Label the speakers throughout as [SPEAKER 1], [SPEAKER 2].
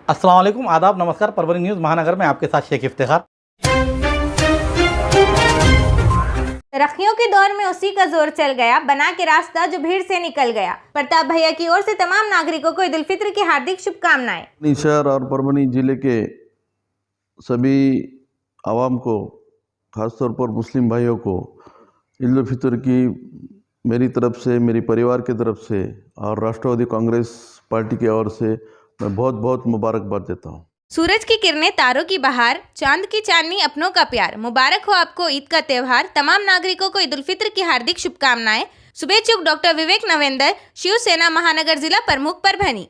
[SPEAKER 1] अस्सलाम वालेकुम, आदाब, नमस्कार। परभनी न्यूज़ महानगर में आपके साथ शेख इफ्तिखार।
[SPEAKER 2] तरक्कियों के दौर में उसी का जोर चल गया, बना के रास्ता जो भीड़ से निकल गया। प्रताप भैया की ओर से तमाम नागरिकों को ईद उल फित्र की हार्दिक शुभकामनाएं।
[SPEAKER 3] शहर और परभनी जिले के सभी आवाम को, खासतौर पर मुस्लिम भाइयों को ईद उल फित्र की मेरी तरफ से, मेरी परिवार की तरफ से और राष्ट्रवादी कांग्रेस पार्टी की ओर से मैं बहुत बहुत मुबारकबाद देता हूँ।
[SPEAKER 2] सूरज की किरणें, तारों की बहार, चांद की चांदनी, अपनों का प्यार। मुबारक हो आपको ईद का त्यौहार। तमाम नागरिकों को ईद उल फित्र की हार्दिक शुभकामनाएं। शुभेच्छुक डॉक्टर विवेक नवेंद्र, शिवसेना महानगर जिला प्रमुख, परभनी।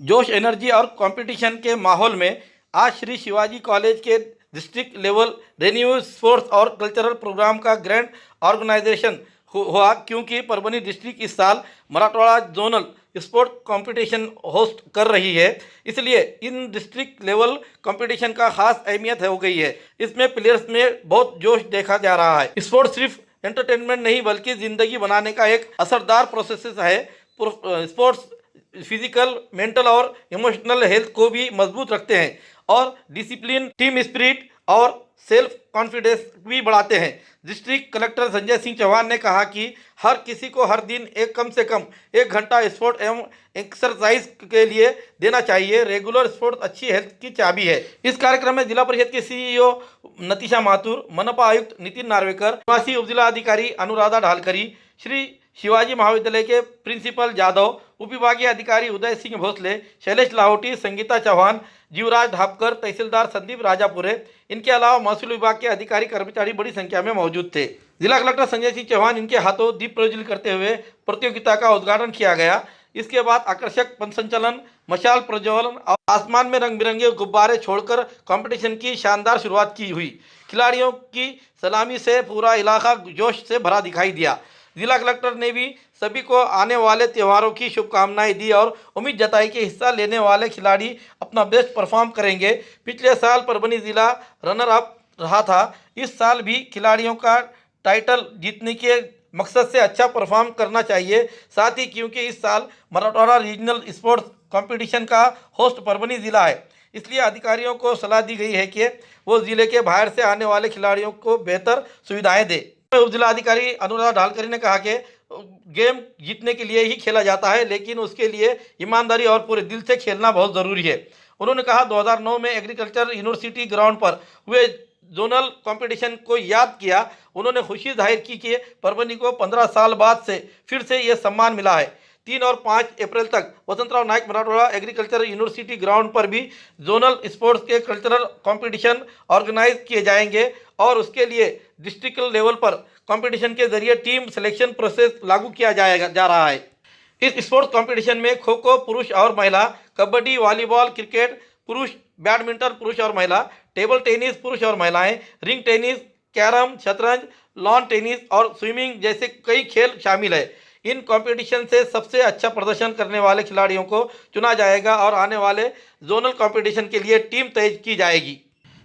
[SPEAKER 1] जोश, एनर्जी और कंपटीशन के माहौल में आज श्री शिवाजी कॉलेज के डिस्ट्रिक्ट लेवल रेन्यू स्पोर्ट्स और कल्चरल प्रोग्राम का ग्रैंड ऑर्गेनाइजेशन हुआ, क्योंकि परभनी डिस्ट्रिक्ट इस साल Marathwada zonal sport competition host कर रही है। इसलिए इन डिस्ट्रिक्ट लेवल कंपटीशन का खास अहमियत हो गई है। इसमें प्लेयर्स में बहुत जोश देखा जा रहा है। स्पोर्ट सिर्फ एंटरटेनमेंट नहीं बल्कि ज़िंदगी बनाने का एक असरदार प्रोसेस है। स्पोर्ट्स फिजिकल, मेंटल और इमोशनल हेल्थ को भी मजबूत रखते हैं और डिसिप्लिन, टीम स्पिरिट और सेल्फ कॉन्फिडेंस भी बढ़ाते हैं। डिस्ट्रिक्ट कलेक्टर संजय सिंह चौहान ने कहा कि हर किसी को हर दिन कम से कम 1 घंटा स्पोर्ट एवं एक्सरसाइज के लिए देना चाहिए। रेगुलर स्पोर्ट अच्छी हेल्थ की चाबी है। इस कार्यक्रम में जिला परिषद के सीईओ नतीशा माथुर, मनपा आयुक्त नितिन नार्वेकर, निवासी उपजिला अधिकारी अनुराधा ढालकरी, श्री शिवाजी महाविद्यालय के प्रिंसिपल जादव, उपविभागीय अधिकारी उदय सिंह भोसले, शैलेश लाहौटी, संगीता चौहान, जीवराज ढापकर, तहसीलदार संदीप राजापुरे, इनके अलावा महसूल विभाग के अधिकारी कर्मचारी बड़ी संख्या में मौजूद थे। जिला कलेक्टर संजय सिंह चौहान इनके हाथों दीप प्रज्वलित करते हुए प्रतियोगिता का उद्घाटन किया गया। इसके बाद आकर्षक पथ संचलन, मशाल प्रज्वलन और आसमान में रंग बिरंगे गुब्बारे छोड़कर कंपटीशन की शानदार शुरुआत की हुई। खिलाड़ियों की सलामी से पूरा इलाका जोश से भरा दिखाई दिया। जिला कलेक्टर ने भी सभी को आने वाले त्योहारों की शुभकामनाएं दी और उम्मीद जताई कि हिस्सा लेने वाले खिलाड़ी अपना बेस्ट परफॉर्म करेंगे। पिछले साल परभनी जिला रनर अप रहा था। इस साल भी खिलाड़ियों का टाइटल जीतने के मकसद से अच्छा परफॉर्म करना चाहिए। साथ ही क्योंकि इस साल मराठवाड़ा रीजनल स्पोर्ट्स कंपटीशन का होस्ट परभनी जिला है, इसलिए अधिकारियों को सलाह दी गई है कि वो जिले के बाहर से आने वाले खिलाड़ियों को बेहतर सुविधाएं दे। उप जिला अधिकारी अनुराधा ढालकरी ने कहा कि गेम जीतने के लिए ही खेला जाता है, लेकिन उसके लिए ईमानदारी और पूरे दिल से खेलना बहुत ज़रूरी है। उन्होंने कहा 2009 में एग्रीकल्चर यूनिवर्सिटी ग्राउंड पर हुए जोनल कंपटीशन को याद किया। उन्होंने खुशी जाहिर की कि परभनी को 15 साल बाद से फिर से ये सम्मान मिला है। 3 और 5 अप्रैल तक वसंतराव नायक मराठवाड़ा एग्रीकल्चर यूनिवर्सिटी ग्राउंड पर भी जोनल स्पोर्ट्स के कल्चरल कंपटीशन ऑर्गेनाइज किए जाएंगे और उसके लिए डिस्ट्रिक्ट लेवल पर कंपटीशन के जरिए टीम सिलेक्शन प्रोसेस लागू किया जा रहा है। इस स्पोर्ट्स कंपटीशन में खो खो पुरुष और महिला, कबड्डी, वॉलीबॉल, क्रिकेट पुरुष, बैडमिंटन पुरुष और महिला, टेबल टेनिस पुरुष और महिलाएं, रिंग टेनिस, कैरम, शतरंज, लॉन टेनिस और स्विमिंग जैसे कई खेल शामिल है। इन कंपटीशन से सबसे अच्छा प्रदर्शन करने वाले खिलाड़ियों को चुना जाएगा और आने वाले जोनल कंपटीशन के लिए टीम तय की जाएगी।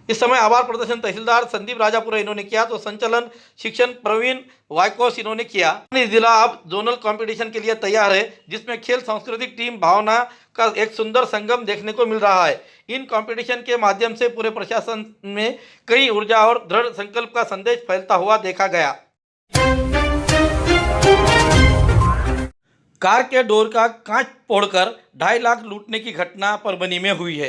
[SPEAKER 1] इस समय आभार प्रदर्शन तहसीलदार संदीप राजापुरे इन्होंने किया तो संचालन शिक्षण प्रवीण वाइकोस इन्होंने किया। जिला अब जोनल कंपटीशन के लिए तैयार है, जिसमें खेल, सांस्कृतिक, टीम भावना का एक सुंदर संगम देखने को मिल रहा है। इन कंपटीशन के माध्यम से पूरे प्रशासन में कई ऊर्जा और दृढ़ संकल्प का संदेश फैलता हुआ देखा गया। कार के डोर का कांच फोड़कर 2.5 लाख लूटने की घटना परभनी में हुई है।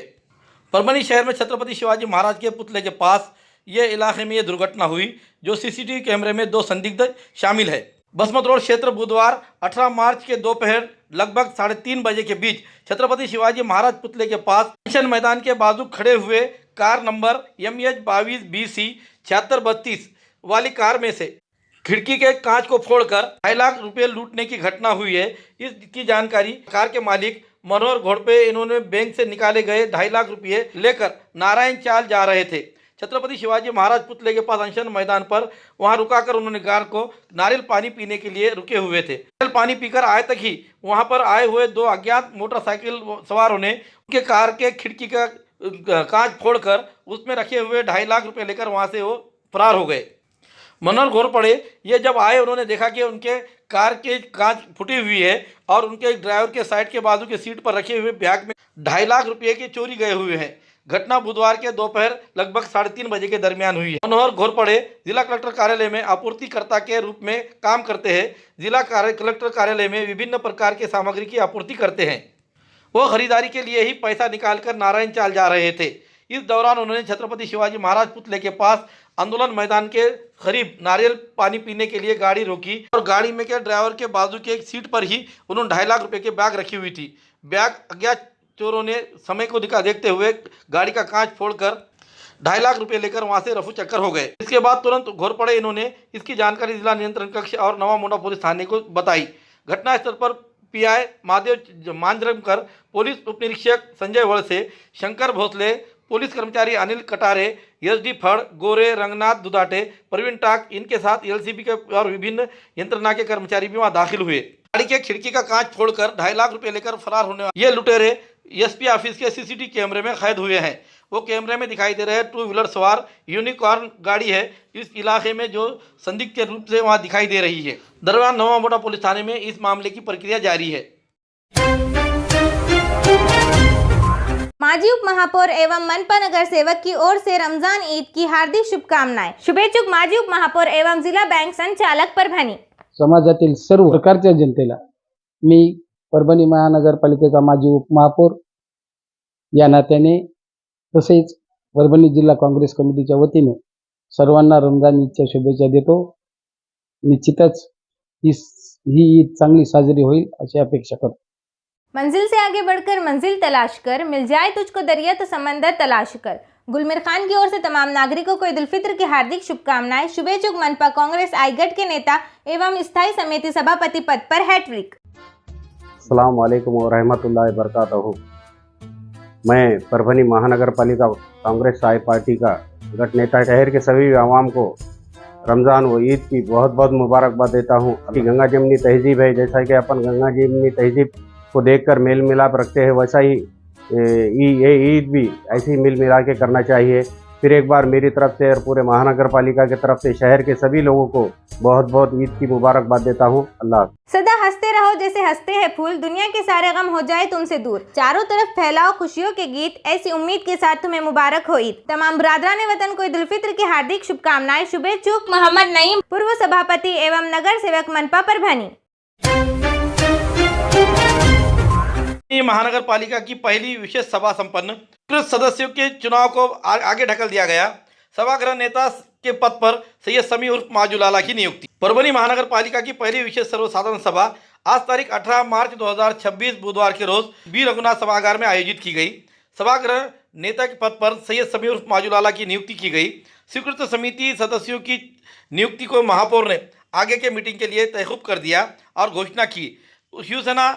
[SPEAKER 1] परभनी शहर में छत्रपति शिवाजी महाराज के पुतले के पास ये इलाके में ये दुर्घटना हुई, जो सीसीटीवी कैमरे में 2 संदिग्ध शामिल है। बसमत रोड क्षेत्र बुधवार 18 मार्च के दोपहर लगभग 3:30 बजे के बीच छत्रपति शिवाजी महाराज पुतले के पास स्टेशन मैदान के बाजू खड़े हुए कार नंबर MH22BC 7632 वाली कार में से खिड़की के कांच को फोड़कर 2.5 लाख रुपए लूटने की घटना हुई है। इसकी जानकारी कार के मालिक मनोहर घोड़पे इन्होंने बैंक से निकाले गए 2.5 लाख रुपए लेकर नारायण चाल जा रहे थे। छत्रपति शिवाजी महाराज पुतले के पास अंशन मैदान पर वहां रुकाकर उन्होंने कार को नारियल पानी पीने के लिए रुके हुए थे। नारियल पानी पीकर आए तक ही वहां पर आए हुए 2 अज्ञात मोटरसाइकिल सवारों ने उनके कार के खिड़की का कांच फोड़कर उसमें रखे हुए 2.5 लाख रुपए लेकर वहां से वो फरार हो गए। मनोहर घोरपड़े ये जब आए उन्होंने देखा कि उनके कार के कांच फूटी हुई है और उनके ड्राइवर के साइड के बाजू के सीट पर रखे हुए बैग में 2.5 लाख रुपए की चोरी गए हुए हैं। घटना बुधवार के दोपहर लगभग 3:30 बजे के दरमियान हुई है। मनोहर घोरपड़े जिला कलेक्टर कार्यालय में आपूर्तिकर्ता के रूप में काम करते हैं। जिला कलेक्टर कार्यालय में विभिन्न प्रकार के सामग्री की आपूर्ति करते हैं। वो खरीदारी के लिए ही पैसा निकालकर नारायण चाल जा रहे थे। इस दौरान उन्होंने छत्रपति शिवाजी महाराज पुतले के पास आंदोलन मैदान के करीब नारियल पानी पीने के लिए गाड़ी रोकी और गाड़ी में के ड्राइवर के बाजू के एक सीट पर ही उन्होंने 2.5 लाख रुपए के बैग रखी हुई थी। बैग अज्ञात चोरों ने समय को देखते हुए गाड़ी का कांच फोड़कर 2.5 लाख रुपए लेकर वहां से रफू चक्कर हो गए। इसके बाद तुरंत घोरपड़े इन्होंने इसकी जानकारी जिला नियंत्रण कक्ष और नवा मोंडा पुलिस थाने को बताई। घटनास्थल पर पीआई महादेव मांजरमकर, पुलिस उप निरीक्षक संजय वड़से, शंकर भोसले, पुलिस कर्मचारी अनिल कटारे, एसडी फड़, गोरे, रंगनाथ दुदाटे, प्रवीण टाक, इनके साथ एलसीबी के और विभिन्न यंत्रणा के कर्मचारी भी वहां दाखिल हुए। गाड़ी के खिड़की का कांच फोड़कर 2.5 लाख रुपए लेकर फरार होने वाले ये लुटेरे एसपी ऑफिस के सीसीटीवी कैमरे में कैद हुए हैं। वो कैमरे में दिखाई दे रहे 2 व्हीलर सवार यूनिकॉर्न गाड़ी है इस इलाके में जो संदिग्ध के रूप से वहां दिखाई दे रही है। दरमियान नवा मोंडा पुलिस थाने में इस मामले की प्रक्रिया जारी है।
[SPEAKER 2] माजी उप महापौर एवं मनपा नगर सेवक की ओर से रमजान ईद की हार्दिक शुभकामनाएं। शुभेच्छुक माजी उप महापौर एवं जिला बँक संचालक परभणी।
[SPEAKER 4] समाजातील सर्व प्रकारच्या जनतेला मी परभणी महानगरपालिकेचा माजी उपमहापौर या नात्याने तसेच परभणी जिल्हा काँग्रेस कमिटीच्या वतीने सर्वांना रमजान ईदच्या शुभेच्छा देतो। निश्चितच ही ईद चांगली साजरी होईल अशी अपेक्षा करतो।
[SPEAKER 2] मंजिल से आगे बढ़कर मंजिल तलाश कर, मिल जाए तुझको दरिया तो समंदर तलाश कर। गुलमिर खान की ओर से तमाम नागरिकों को ईद उल फित्र की हार्दिक शुभकामनाएं। शुभेच्छुक मनपा कांग्रेस आईगढ़ के नेता एवं स्थायी समिति सभापति पद पर हैट्रिक।
[SPEAKER 5] अस्सलाम वालेकुम व रहमतुल्लाहि व बरकातहू। मैं परभणी महानगर पालिका कांग्रेस साई पार्टी का गठ नेता शहर के सभी आवाम को रमज़ान व ईद की बहुत बहुत मुबारकबाद देता हूँ। अभी गंगा जमनी तहजीब है, जैसा कि अपन गंगा जमनी तहजीब को देखकर मेल मिलाप रखते हैं, वैसा ही ये ईद भी ऐसे ही मिल मिला के करना चाहिए। फिर एक बार मेरी तरफ से और पूरे महानगर पालिका की तरफ से शहर के सभी लोगों को बहुत बहुत ईद की मुबारकबाद देता हूँ। अल्लाह।
[SPEAKER 2] सदा हंसते रहो जैसे हंसते हैं फूल, दुनिया के सारे गम हो जाए तुमसे दूर, चारों तरफ फैलाओ खुशियों के गीत, ऐसी उम्मीद के साथ तुम्हें मुबारक हो ईद। तमाम बरादरान वतन को ईद उल फित्र की हार्दिक शुभकामनाएं। शुभेच्छुक मोहम्मद नईम, पूर्व सभापति एवं नगर सेवक मनपा परभणी।
[SPEAKER 1] महानगर पालिका की पहली विशेष सभा संपन्न। सदस्यों के चुनाव को आगे ढकल दिया गया। सभागृह नेता के पद पर सैयद समी उर्फ माजुलाला की नियुक्ति। परभणी महानगर पालिका की पहली विशेष सर्वसाधारण सभा आज तारीख 18 मार्च 2026 बुधवार के रोज बी रघुनाथ सभागार में आयोजित की गई। सभागृह नेता के पद पर सैयद समी उर्फ माजुलाला की नियुक्ति की गई। स्वीकृत समिति सदस्यों की नियुक्ति को महापौर ने आगे के मीटिंग के लिए तहकूब कर दिया और घोषणा की। शिवसेना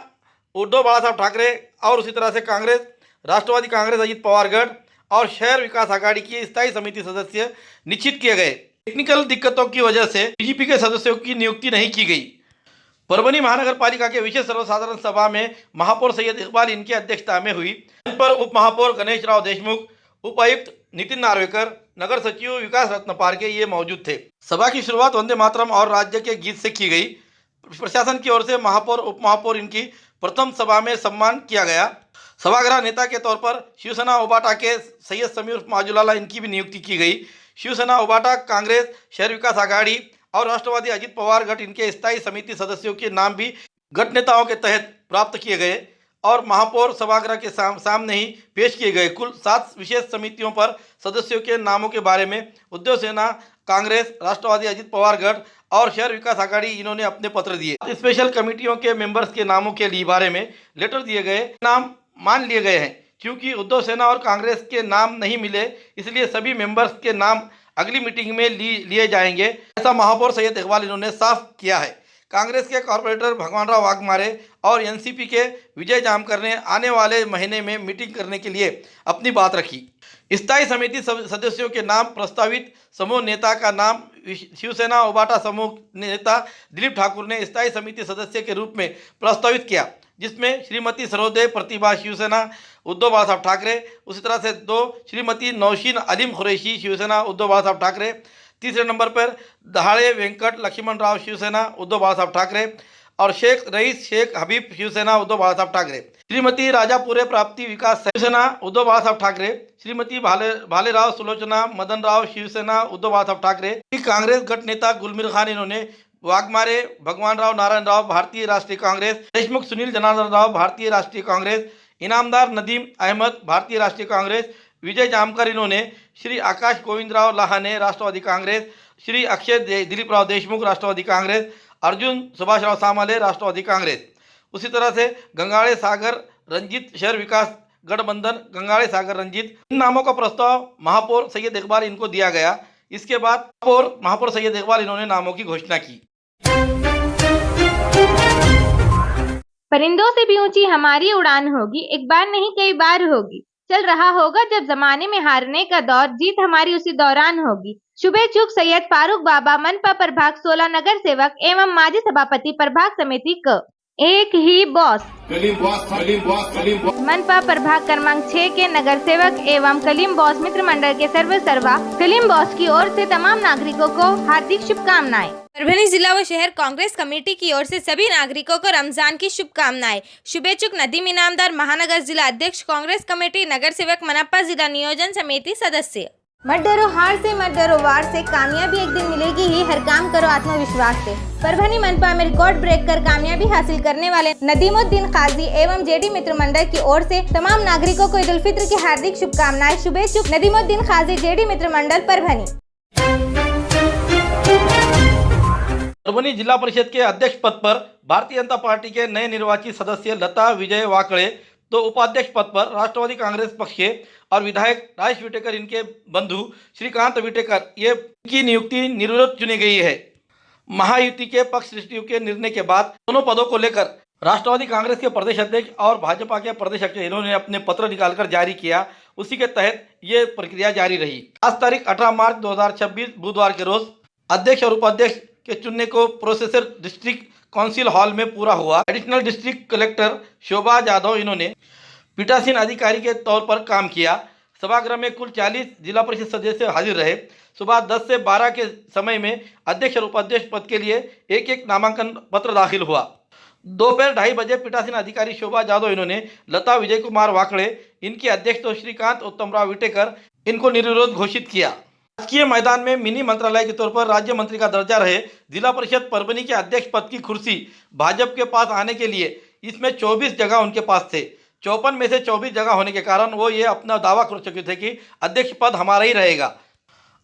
[SPEAKER 1] उद्धव बाला साहब ठाकरे और उसी तरह से कांग्रेस, राष्ट्रवादी कांग्रेस अजित पवार गढ़ और शहर विकास आघाड़ी की स्थायी समिति सदस्य निश्चित किए गए। टेक्निकल दिक्कतों की वजह से बीजेपी के सदस्यों की नियुक्ति नहीं की गई। परभणी महानगर पालिका के विशेष सर्वसाधारण सभा में महापौर सैयद इकबाल इनकी अध्यक्षता में हुई। इन पर उप महापौर गणेश राव देशमुख, उपायुक्त नितिन नार्वेकर, नगर सचिव विकास रत्न पारके ये मौजूद थे। सभा की शुरुआत वंदे मातरम और राज्य के गीत से की गई। प्रशासन की ओर से महापौर उप महापौर इनकी प्रथम सभा में सम्मान किया गया। सभागृह नेता के तौर पर शिवसेना उबाटा के सैयद समीर माजुलाला इनकी भी नियुक्ति की गई। शिवसेना उबाटा, कांग्रेस, शहर विकास आघाड़ी और राष्ट्रवादी अजित पवार गठ इनके स्थायी समिति सदस्यों के नाम भी गठ नेताओं के तहत प्राप्त किए गए और महापौर सभागृह के सामने ही पेश किए गए। कुल 7 विशेष समितियों पर सदस्यों के नामों के बारे में उद्धव सेना, कांग्रेस, राष्ट्रवादी अजित पवार गठ और शहर विकास आघाड़ी इन्होंने अपने पत्र दिए। स्पेशल कमेटियों के मेंबर्स के नामों के लिए बारे में लेटर दिए गए, नाम मान लिए गए हैं। क्योंकि उद्धव सेना और कांग्रेस के नाम नहीं मिले, इसलिए सभी मेंबर्स के नाम अगली मीटिंग में लिए जाएंगे, ऐसा महापौर सैयद इकबाल इन्होंने साफ किया है। कांग्रेस के कॉर्पोरेटर भगवानराव वाघमारे और एनसीपी के विजय जामकर ने आने वाले महीने में मीटिंग करने के लिए अपनी बात रखी। स्थायी समिति सदस्यों के नाम प्रस्तावित समूह नेता का नाम शिवसेना उबाटा समूह नेता दिलीप ठाकुर ने स्थायी समिति सदस्य के रूप में प्रस्तावित किया, जिसमें श्रीमती सरोदे प्रतिभा शिवसेना उद्धव बाला साहब ठाकरे, उसी तरह से 2 श्रीमती नौशीन अलीम कुरैशी शिवसेना उद्धव बाला साहब ठाकरे, तीसरे नंबर पर दहाड़े वेंकट लक्ष्मणराव शिवसेना उद्धव बाळासाहेब ठाकरे और शेख रईस शेख हबीब शिवसेना उद्धव बाळासाहेब ठाकरे। श्रीमती राजापुरे प्राप्ति विकास शिवसेना उद्धव बाळासाहेब ठाकरे। श्रीमती भालेराव सुलोचना मदनराव शिवसेना उद्धव बाळासाहेब ठाकरे। कांग्रेस गट नेता गुलमीर खान इन्होंने वाघमारे भगवानराव नारायणराव भारतीय राष्ट्रीय कांग्रेस, देशमुख सुनील जनार्दन राव भारतीय राष्ट्रीय कांग्रेस, इनामदार नदीम अहमद भारतीय राष्ट्रीय कांग्रेस, विजय जामकर इन्होंने श्री आकाश गोविंदराव लहाने राष्ट्रवादी कांग्रेस, श्री अक्षय दिलीपराव देशमुख राष्ट्रवादी कांग्रेस, अर्जुन सुभाषराव सामाले राष्ट्रवादी कांग्रेस। उसी तरह से गंगाड़े सागर रंजीत शहर विकास गठबंधन गंगाड़े सागर रंजीत, इन नामों का प्रस्ताव महापौर सैयद इकबाल इनको दिया गया। इसके बाद महापौर सैयद इकबाल इन्होंने नामों की घोषणा की।
[SPEAKER 2] परिंदों से भी ऊंची हमारी उड़ान होगी, एक बार नहीं कई बार होगी। चल रहा होगा जब जमाने में हारने का दौर, जीत हमारी उसी दौरान होगी। शुभे चूक सैयद फारूक बाबा मनपा प्रभाग 16 नगर सेवक एवं माजी सभापति प्रभाग समिति क। एक ही बॉस मनपा प्रभाग क्रमांक 6 के नगर सेवक एवं कलीम बॉस मित्र मंडल के सर्वा कलीम बॉस की ओर से तमाम नागरिकों को हार्दिक शुभकामनाएं। परभनी जिला व शहर कांग्रेस कमेटी की ओर से सभी नागरिकों को रमजान की शुभकामनाएं। शुभेच्छुक नदीम इनामदार महानगर जिला अध्यक्ष कांग्रेस कमेटी नगर सेवक मनपा जिला नियोजन समिति सदस्य। मत डरो हार से, मत डरो वार से, कामयाबी एक दिन मिलेगी ही, हर काम करो आत्मविश्वास से। परभनी मनपा में रिकॉर्ड ब्रेक कर कामयाबी हासिल करने वाले नदीमुद्दीन काजी एवं जेडी मित्र मंडल की ओर से तमाम नागरिकों को ईद उल फित्र की हार्दिक शुभकामनाएं। शुभेच्छुक नदीमुद्दीन काजी जेडी मित्र मंडल परभनी।
[SPEAKER 1] परभनी जिला परिषद के अध्यक्ष पद पर भारतीय जनता पार्टी के नए निर्वाचित सदस्य लता विजय वाकड़े, तो उपाध्यक्ष पद पर राष्ट्रवादी कांग्रेस पक्ष के और विधायक राजेश विटेकर इनके बंधु श्रीकांत विटेकर ये की नियुक्ति निर्विरोध चुनी गई है। महायुति के पक्ष सचिव के निर्णय के बाद दोनों पदों को लेकर राष्ट्रवादी कांग्रेस के प्रदेश अध्यक्ष और भाजपा के प्रदेश अध्यक्ष इन्होंने अपने पत्र निकालकर जारी किया। उसी के तहत ये प्रक्रिया जारी रही। आज तारीख 18 मार्च 2026 बुधवार के रोज अध्यक्ष और उपाध्यक्ष के चुनने को प्रोसेसर डिस्ट्रिक्ट काउंसिल हॉल में पूरा हुआ। एडिशनल डिस्ट्रिक्ट कलेक्टर शोभा यादव इन्होंने पीठासीन अधिकारी के तौर पर काम किया। सभागृह में कुल 40 जिला परिषद सदस्य हाजिर रहे। सुबह 10 से 12 के समय में अध्यक्ष और उपाध्यक्ष पद के लिए एक एक नामांकन पत्र दाखिल हुआ। दोपहर 2:30 बजे पीठासीन अधिकारी शोभा यादव इन्होंने लता विजय कुमार वाकड़े, इनके अध्यक्ष तो श्रीकांत उत्तमराव विटेकर, इनको निर्विरोध घोषित किया। राजकीय मैदान में मिनी मंत्रालय के तौर पर राज्य मंत्री का दर्जा रहे जिला परिषद परभनी के अध्यक्ष पद की कुर्सी भाजपा के पास आने के लिए इसमें 24 जगह उनके पास थे। 54 में से 24 जगह होने के कारण वो ये अपना दावा कर चुके थे कि अध्यक्ष पद हमारा ही रहेगा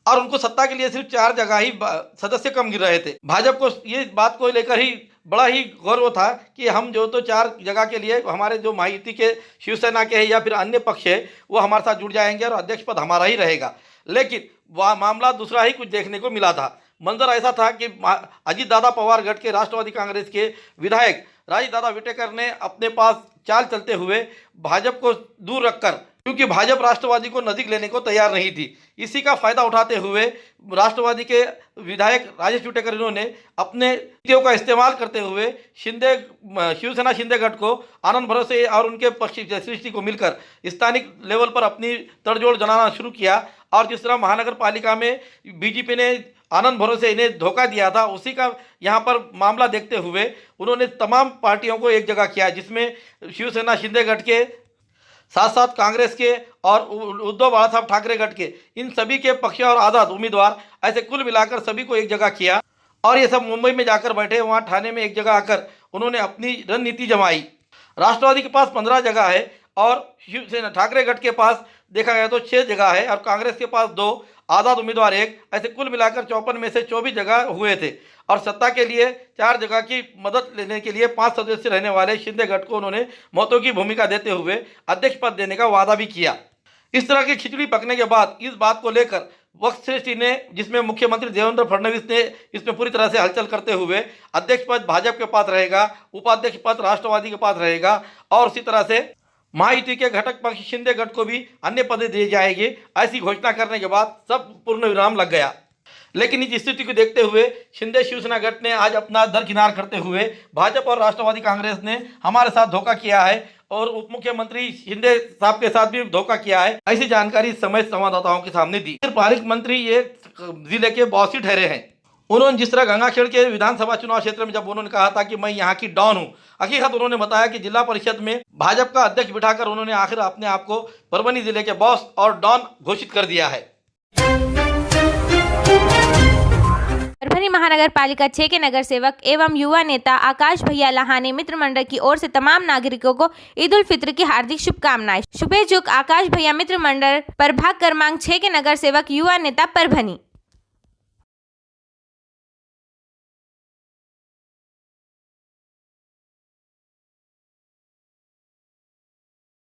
[SPEAKER 1] और उनको सत्ता के लिए सिर्फ 4 जगह ही सदस्य कम गिर रहे थे। भाजपा को ये बात को लेकर ही बड़ा ही गौरव था कि हम जो तो 4 जगह के लिए हमारे जो महायुति के शिवसेना के हैं या फिर अन्य पक्ष है वो हमारे साथ जुड़ जाएंगे और अध्यक्ष पद हमारा ही रहेगा। लेकिन वह मामला दूसरा ही कुछ देखने को मिला था। मंजर ऐसा था कि अजीत दादा पवार गढ़ के राष्ट्रवादी कांग्रेस के विधायक राजेश दादा विटेकर ने अपने पास चाल चलते हुए भाजपा को दूर रखकर, क्योंकि भाजपा राष्ट्रवादी को नजदीक लेने को तैयार नहीं थी, इसी का फायदा उठाते हुए राष्ट्रवादी के विधायक राजेश विटेकर इन्होंने अपने नीतियों का इस्तेमाल करते हुए शिवसेना शिंदे गठ को आनंद भरोसे और उनके पक्ष सृष्टि को मिलकर स्थानिक लेवल पर अपनी तड़जोड़ जमाना शुरू किया। और जिस तरह महानगर पालिका में बीजेपी ने आनंद भरोसे इन्हें धोखा दिया था, उसी का यहाँ पर मामला देखते हुए उन्होंने तमाम पार्टियों को एक जगह किया, जिसमें शिवसेना शिंदे गठ के साथ साथ कांग्रेस के और उद्धव बाळासाहेब ठाकरे गठ के इन सभी के पक्ष और आज़ाद उम्मीदवार, ऐसे कुल मिलाकर सभी को एक जगह किया। और ये सब मुंबई में जाकर बैठे, वहाँ ठाणे में एक जगह आकर उन्होंने अपनी रणनीति जमाई। राष्ट्रवादी के पास 15 जगह है और शिवसेना ठाकरे गठ के पास देखा गया तो 6 जगह है और कांग्रेस के पास 2, आज़ाद उम्मीदवार 1, ऐसे कुल मिलाकर 54 में से 24 जगह हुए थे। और सत्ता के लिए 4 जगह की मदद लेने के लिए 5 सदस्य रहने वाले शिंदे गठ को उन्होंने महत्व की भूमिका देते हुए अध्यक्ष पद देने का वादा भी किया। इस तरह की खिचड़ी पकने के बाद इस बात को लेकर वक्त श्रेष्ठ ने, जिसमें मुख्यमंत्री देवेंद्र फडणवीस ने इसमें पूरी तरह से हलचल करते हुए अध्यक्ष पद भाजपा के पास रहेगा, उपाध्यक्ष पद राष्ट्रवादी के पास रहेगा और उसी तरह से महायुति के घटक पक्ष शिंदे गठ को भी अन्य पद दिए जाएंगे, ऐसी घोषणा करने के बाद सब पूर्ण विराम लग गया। लेकिन इस स्थिति को देखते हुए शिंदे शिवसेना गठ ने आज अपना दरकिनार करते हुए भाजपा और राष्ट्रवादी कांग्रेस ने हमारे साथ धोखा किया है और उप मुख्यमंत्री शिंदे साहब के साथ भी धोखा किया है, ऐसी जानकारी इस समय संवाददाताओं के सामने दी। पालिक मंत्री ये जिले के बॉस ही ठहरे हैं। उन्होंने जिस तरह गंगाखेड़ के विधानसभा चुनाव क्षेत्र में जब उन्होंने कहा था कि मैं यहाँ की डॉन हूँ, हकीकत उन्होंने बताया कि जिला परिषद में भाजपा का अध्यक्ष बिठाकर उन्होंने आखिर अपने आप को परभनी जिले के बॉस और डॉन घोषित कर दिया है।
[SPEAKER 2] परभनी महानगर पालिका 6 के नगर सेवक एवं युवा नेता आकाश भैया लाहानी मित्र मंडल की ओर से तमाम नागरिकों को ईद उल फित्र की हार्दिक शुभकामनाएं। शुभेच्छुक आकाश भैया मित्र मंडल प्रभाग क्रमांक 6 के नगर सेवक युवा नेता परभनी।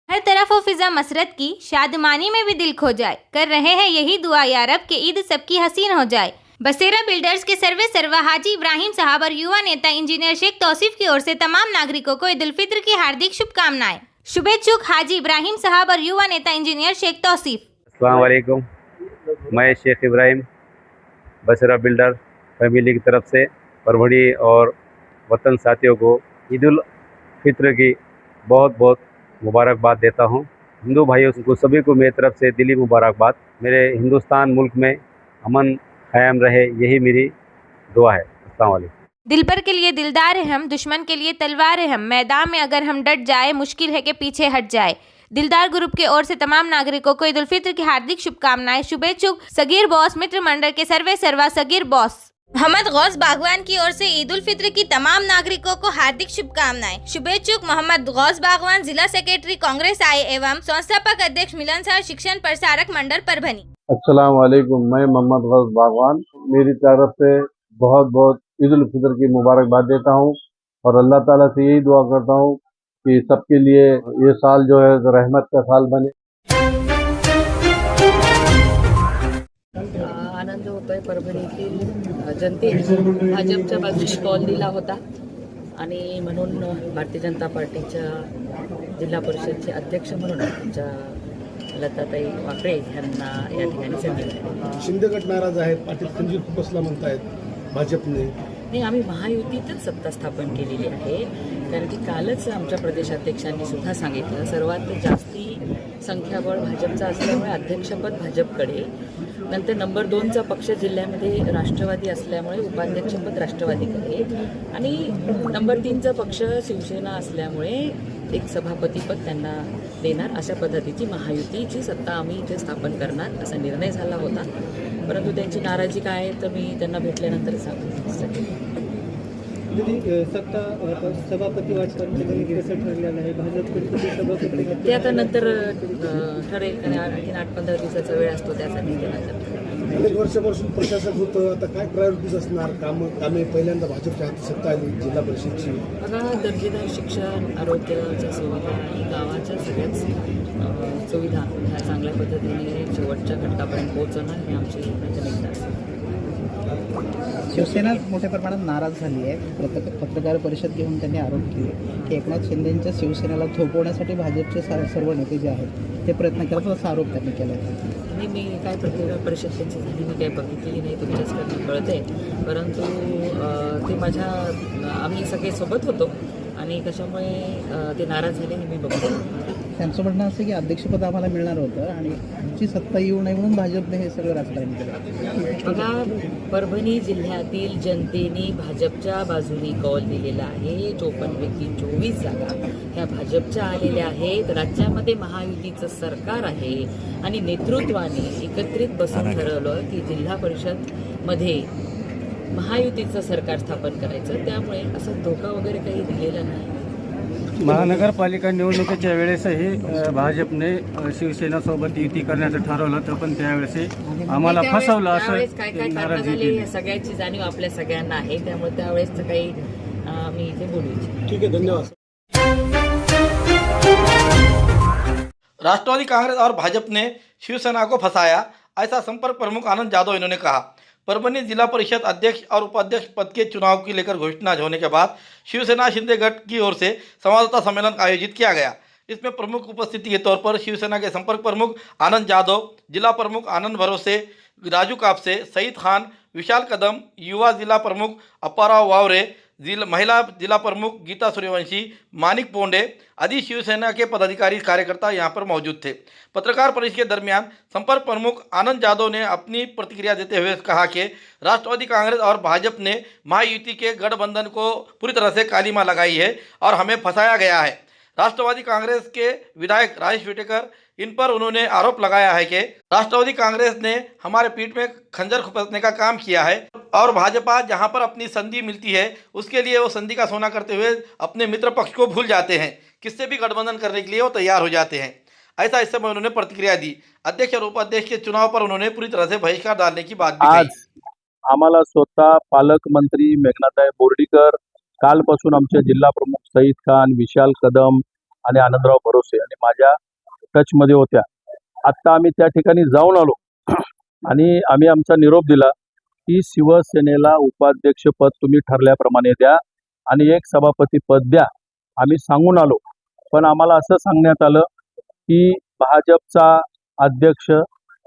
[SPEAKER 2] हर तरफ हो फिजा मसरत की, शादमानी में भी दिल खो जाए, कर रहे हैं यही दुआ या रब के ईद सबकी हसीन हो जाए। बसेरा बिल्डर्स के सर्वे सर्वा हाजी इब्राहिम साहब और युवा नेता इंजीनियर शेख तौसीफ की ओर से तमाम नागरिकों को ईद उल फित्र की हार्दिक शुभकामनाएं। शुभेच्छुक हाजी इब्राहिम साहब और युवा नेता इंजीनियर शेख तौसीफ।
[SPEAKER 5] अस्सलाम वालेकुम, मैं शेख इब्राहिम बसेरा बिल्डर फैमिली की तरफ से परभनी और वतन साथियों को ईद उल फित्र की बहुत बहुत मुबारकबाद देता हूँ। हिंदू भाइयों को सभी को मेरी तरफ से दिली मुबारकबाद। मेरे हिंदुस्तान मुल्क में अमन कायम रहे, यही मेरी दुआ है। अस्सलाम वालेकुम।
[SPEAKER 2] दिल पर के लिए दिलदार है हम, दुश्मन के लिए तलवार है हम, मैदान में अगर हम डट जाए मुश्किल है कि पीछे हट जाए। दिलदार ग्रुप के ओर से तमाम नागरिकों को ईद उल फित्र की हार्दिक शुभकामनाएं। शुभेच्छुक सगीर बॉस मित्र मंडल के सर्वे सर्वा सगीर बॉस मोहम्मद गौस बागवान की ओर से ईद उल फित्र की तमाम नागरिकों को हार्दिक शुभकामनाएं। शुभेच्छुक मोहम्मद गौस बागवान जिला सेक्रेटरी कांग्रेस आए एवं संस्थापक अध्यक्ष मिलनसार शिक्षण प्रसारक मंडल परभनी।
[SPEAKER 3] अस्सलाम वालेकुम, मैं मोहम्मद गौस बागवान मेरी तरफ से बहुत बहुत ईद उल फित्र की मुबारकबाद देता हूँ और अल्लाह ताला से यही दुआ करता हूँ कि सबके लिए ये साल जो है रहमत का साल बने।
[SPEAKER 6] आनंद होतोय परभणीतील जनतेने भाजपच्या बाजूने कॉल दिला होता आणि म्हणून भारतीय जनता पार्टीच्या जिल्हा परिषदचे अध्यक्ष म्हणून आमच्या लताताई वाकळे यांना या ठिकाणी संधी मिळाली।
[SPEAKER 7] शिंदे गट नाराज आहेत, पाटील खंजीर खुपसला म्हणतायत भाजपने।
[SPEAKER 6] नाही, आम्ही महायुतीतच सत्ता स्थापन केलेली आहे, कारण की कालच आमच्या प्रदेशाध्यक्षांनी सुद्धा सांगितलं सर्वात जास्ती संख्याबळ भाजपचा असल्यामुळे अध्यक्षपद भाजपकडे, नंतर नंबर 2चा पक्ष जिल्ह्यामध्ये राष्ट्रवादी असल्यामुळे उपाध्यक्षपद राष्ट्रवादीकडे आणि नंबर 3चा पक्ष शिवसेना असल्यामुळे एक सभापतीपद त्यांना देणार, अशा पद्धतीची महायुतीची सत्ता आम्ही इथे स्थापन करणार असा निर्णय झाला होता। परंतु त्यांची नाराजी काय आहे तर मी त्यांना भेटल्यानंतर सांगेन।
[SPEAKER 8] सत्ता सभापती वाटपाचं कसं ठरलेलं आहे, भाजपकडे सभापती
[SPEAKER 6] ते आता नंतर ठरेल, आणि आणखीन 8-15 दिवसाचा वेळ असतो त्यासाठी ते नंतर।
[SPEAKER 7] अनेक वर्षापासून प्रशासक होतं, आता काय प्रायोरिटीज असणार? कामे पहिल्यांदा भाजपच्या हाती सत्ता आली जिल्हा परिषदची।
[SPEAKER 6] बघा, दर्जेदार शिक्षण, आरोग्याच्या सुविधा आणि गावाच्या सगळ्याच सुविधा ह्या चांगल्या पद्धतीने शेवटच्या घटकापर्यंत पोहोचवणं ही आमची प्राथमिकता असेल।
[SPEAKER 8] शिवसेना मोठ्या प्रमाणात नाराज झाली आहे। पत्रकार परिषद घेऊन त्यांनी आरोप केले की एकनाथ शिंदेंच्या शिवसेनेला थोपवण्यासाठी भाजपचे सर्व नेते जे आहेत ते प्रयत्न करतात, असा आरोप त्यांनी केला आहे।
[SPEAKER 6] आणि मी काय पत्रकार परिषद त्यांची झाली मी काही बघितलेली नाही, तुमच्याचकडनं कळते, परंतु ते आम्ही सगळे सोबत होतो आणि कशामुळे ते नाराज झाले हे मी बघतो।
[SPEAKER 8] त्यांचं म्हणणं असं की अध्यक्षपद आम्हाला मिळणार होतं आणि आमची सत्ता येऊ नये म्हणून भाजपने हे सगळं राजकारण केलं।
[SPEAKER 6] बघा, परभणी जिल्ह्यातील जनतेने भाजपच्या बाजूने कौल दिलेला आहे। 54पैकी 24 जागा ह्या भाजपच्या आलेल्या आहेत। राज्यामध्ये महायुतीचं सरकार आहे आणि नेतृत्वाने एकत्रित बसून ठरवलं की जिल्हा परिषदमध्ये महायुतीचं सरकार स्थापन करायचं, त्यामुळे असा धोका वगैरे काही दिलेला नाही।
[SPEAKER 9] महानगरपालिका निवडणुकीच्या वेळेसही भाजपने शिवसेनासोबत युती करण्याचं ठरवलं होतं, पण त्यावेळेस आम्हाला फसवलं असं
[SPEAKER 6] काय कारण झाले या सगळ्याची जाणीव आपल्या सगळ्यांना आहे, त्यामुळे त्यावेळेसचं काही मी इथे बोलू इच्छिते।
[SPEAKER 7] ठीक है, धन्यवाद।
[SPEAKER 1] राष्ट्रवादी कांग्रेस और भाजपा ने शिवसेना को फंसाया, ऐसा संपर्क प्रमुख आनंद यादव इन्होंने कहा। परभनी जिला परिषद अध्यक्ष और उपाध्यक्ष पद के चुनाव की लेकर घोषणा होने के बाद शिवसेना शिंदे गट की ओर से संवाददाता सम्मेलन आयोजित किया गया। इसमें प्रमुख उपस्थिति के तौर पर शिवसेना के संपर्क प्रमुख आनंद यादव, जिला प्रमुख आनंद भरोसे, राजू कापसे, सईद खान, विशाल कदम, युवा जिला प्रमुख अप्पाराव वावरे, महिला जिला प्रमुख गीता सूर्यवंशी, मानिक पोंडे आदि शिवसेना के पदाधिकारी कार्यकर्ता यहां पर मौजूद थे। पत्रकार परिषद के दरमियान संपर्क प्रमुख आनंद जादव ने अपनी प्रतिक्रिया देते हुए कहा कि राष्ट्रवादी कांग्रेस और भाजपा ने महायुति के गठबंधन को पूरी तरह से कालीमा लगाई है और हमें फंसाया गया है। राष्ट्रवादी कांग्रेस के विधायक राजेश विटेकर, इन पर उन्होंने आरोप लगाया है कि राष्ट्रवादी कांग्रेस ने हमारे पीठ में खंजर खुपसने का काम किया है और भाजपा जहां पर अपनी संधि मिलती है उसके लिए वो संधि का सोना करते हुए अपने मित्र पक्ष को भूल जाते हैं, किससे भी गठबंधन करने के लिए वो तैयार हो जाते हैं। ऐसा इस समय उन्होंने प्रतिक्रिया दी। अध्यक्ष और उपाध्यक्ष के चुनाव पर उन्होंने पूरी तरह से बहिष्कार डालने की बात भी कही।
[SPEAKER 3] आज आम्हाला स्वतः पालकमंत्री मेघनाताई बोर्डीकर, कालपासून आमचे जिल्हा प्रमुख सईद खान, विशाल कदम आणि आनंदराव भरोसे आणि माझ्या टचमध्ये होत्या। आत्ता आम्ही त्या ठिकाणी जाऊन आलो आणि आम्ही आमचा निरोप दिला की शिवसेनेला उपाध्यक्षपद तुम्ही ठरल्याप्रमाणे द्या आणि एक सभापती पद द्या, आम्ही सांगून आलो। पण आम्हाला असं सांगण्यात आलं की भाजपचा अध्यक्ष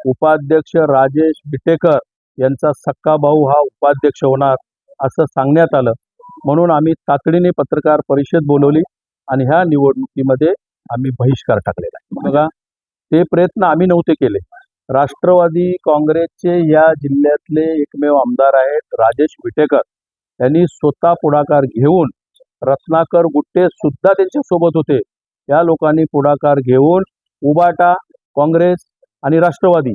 [SPEAKER 3] उपाध्यक्ष राजेश विटेकर यांचा सक्का भाऊ हा उपाध्यक्ष होणार असं सांगण्यात आलं। म्हणून आम्ही तातडीने पत्रकार परिषद बोलवली आणि ह्या निवडणुकीमध्ये आम्ही बहिष्कार टाकलेला आहे। बघा, ते प्रयत्न आम्ही नव्हते केले। राष्ट्रवादी काँग्रेसचे या जिल्ह्यातले एकमेव आमदार आहेत राजेश विटेकर, यांनी स्वतः पुढाकार घेऊन, रत्नाकर गुट्टे सुद्धा त्यांच्या सोबत होते, या लोकांनी पुढाकार घेऊन उबाटा, काँग्रेस आणि राष्ट्रवादी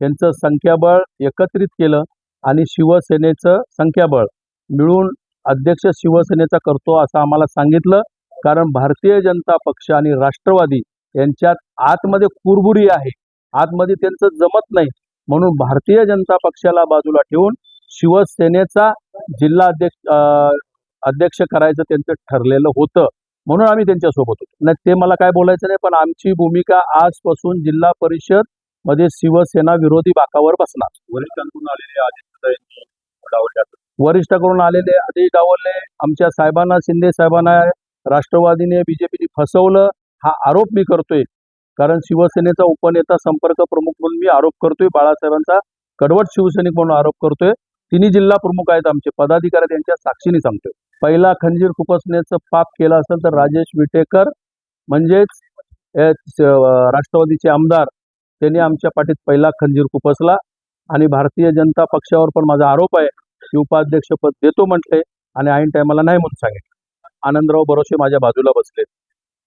[SPEAKER 3] यांचं संख्याबळ एकत्रित केलं आणि शिवसेनेचं संख्याबळ मिळून अध्यक्ष शिवसेनेचा करतो असं आम्हाला सांगितलं। कारण भारतीय जनता पक्ष आणि राष्ट्रवादी यांच्यात आतमध्ये कुरबुरी आहे, आतमध्ये त्यांचं जमत नाही, म्हणून भारतीय जनता पक्षाला बाजूला ठेवून शिवसेनेचा जिल्हा अध्यक्ष करायचं त्यांचं ठरलेलं होतं, म्हणून आम्ही त्यांच्यासोबत होतो। नाही ते मला काय बोलायचं नाही, पण आमची भूमिका आजपासून जिल्हा परिषद मध्ये शिवसेना विरोधी बाकावर बसणार। वरिष्ठांकडून आलेले आदेश डावलले, आमच्या साहेबांना, शिंदे साहेबांना राष्ट्रवादीने बीजेपीने फसवलं हा आरोप मी करतोय। कारण शिवसेनेचा उपनेता संपर्क प्रमुख म्हणून मी आरोप करतोय, बाळासाहेबांचा कडवट शिवसैनिक म्हणून आरोप करतोय। तिन्ही जिल्हा प्रमुख आहेत आमचे पदाधिकारी, त्यांच्या साक्षीने सांगतोय। पहिला खंजीर खुपसण्याचं पाप केलं असेल तर राजेश विटेकर म्हणजेच राष्ट्रवादीचे आमदार, त्यांनी आमच्या पाठीत पहिला खंजीर खुपसला आणि भारतीय जनता पक्षावर पण माझा आरोप आहे की उपाध्यक्षपद देतो म्हटले आणि ऐन टायमाला नाही म्हणून सांगितलं। आनंदराव भरोसे माझ्या बाजूला बसले।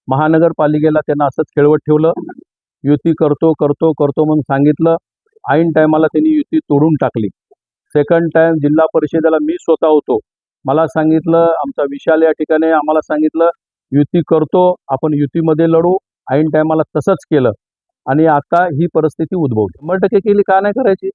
[SPEAKER 3] महानगरपालिकेला त्यांना असंच खेळवत ठेवलं, युती करतो करतो करतो म्हणून सांगितलं, ऐन टायमाला त्यांनी युती तोडून टाकली। सेकंड टाइम जिल्हा परिषदेला मी स्वतः होतो, मला सांगितलं, आमचा विशाल या ठिकाणी आम्हाला सांगितलं युती करतो, आपण युतीमध्ये लढू, ऐन टायमाला तसंच केलं आणि आता ही परिस्थिती उद्भवली। 100% केली, का नाही करायची?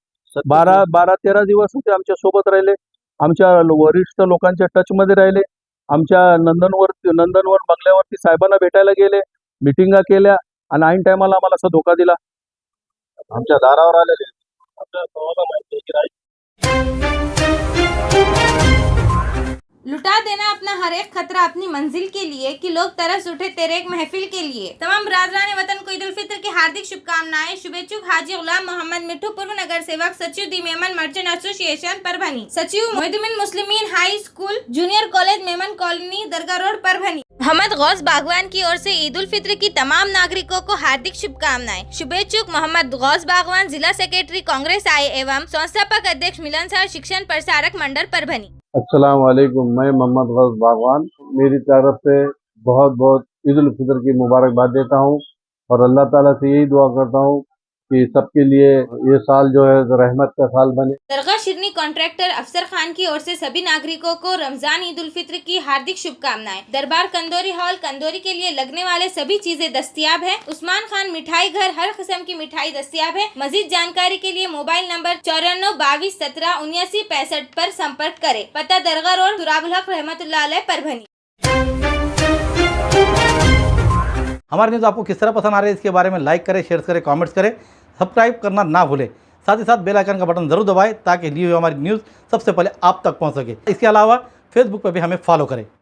[SPEAKER 3] 12-13 दिवस ते आमच्या सोबत राहिले, आमच्या वरिष्ठ लोकांच्या टचमध्ये राहिले, आमच्या नंदनवन बंगल्यावरती साहेबांना भेटायला गेले, मिटिंगा केल्या आणि ऐन टायमाला आम्हाला असा धोका दिला। आमच्या दारावर आलेले
[SPEAKER 2] लुटा देना अपना हर एक खतरा अपनी मंजिल के लिए कि लोग तरस उठे तेरे एक महफिल के लिए। तमाम बरादरान वतन को ईद उल फित्र की हार्दिक शुभकामनाएं। शुभेच्छुक हाजी गुलाम मोहम्मद मिठू, पूर्व नगर सेवक, सचिव the Memon merchant association Parbhani, सचिव Mohiuddin Muslimeen high school junior college Memon colony Dargah road Parbhani. Mohammed Gaus Bagwan की ओर से ईद उल फित्र की तमाम नागरिकों को हार्दिक शुभकामनाएं। शुभेच्छुक मोहम्मद गौस बागवान, जिला सेक्रेटरी कांग्रेस आई एवं संस्थापक अध्यक्ष मिलनसार शिक्षण प्रसारक मंडल परभनी।
[SPEAKER 3] अस्सलाम वालेकुम, मैं मोहम्मद गौस बागवान मेरी तरफ से बहुत बहुत ईद उल फित्र की मुबारकबाद देता हूँ और अल्लाह ताला से यही दुआ करता हूँ कि सबके लिए ये साल जो है रहमत का साल बने।
[SPEAKER 2] दरगाह शिरनी कॉन्ट्रैक्टर अफसर खान की ओर से सभी नागरिकों को रमजान ईद उल फित्र की हार्दिक शुभकामनाएं। दरबार कंदोरी हॉल कंदोरी के लिए लगने वाले सभी चीजें दस्तयाब है। उस्मान खान मिठाई घर, हर किस्म की मिठाई दस्तयाब है। मजीद जानकारी के लिए मोबाइल नंबर 94 22 17 79 65 पर संपर्क करें। पता दरगाह रोड दुराबुल हक रहमतुल्लाह अलैह परभनी।
[SPEAKER 1] हमारे न्यूज़ आपको किस तरह पसंद आ रही है इसके बारे में लाइक करें, शेयर करें, कमेंट्स करें, सब्सक्राइब करना ना भूलें। साथ ही साथ बेल आइकन का बटन जरूर दबाएं ताकि ली हुई हमारी न्यूज़ सबसे पहले आप तक पहुंच सके। इसके अलावा फेसबुक पर भी हमें फॉलो करें।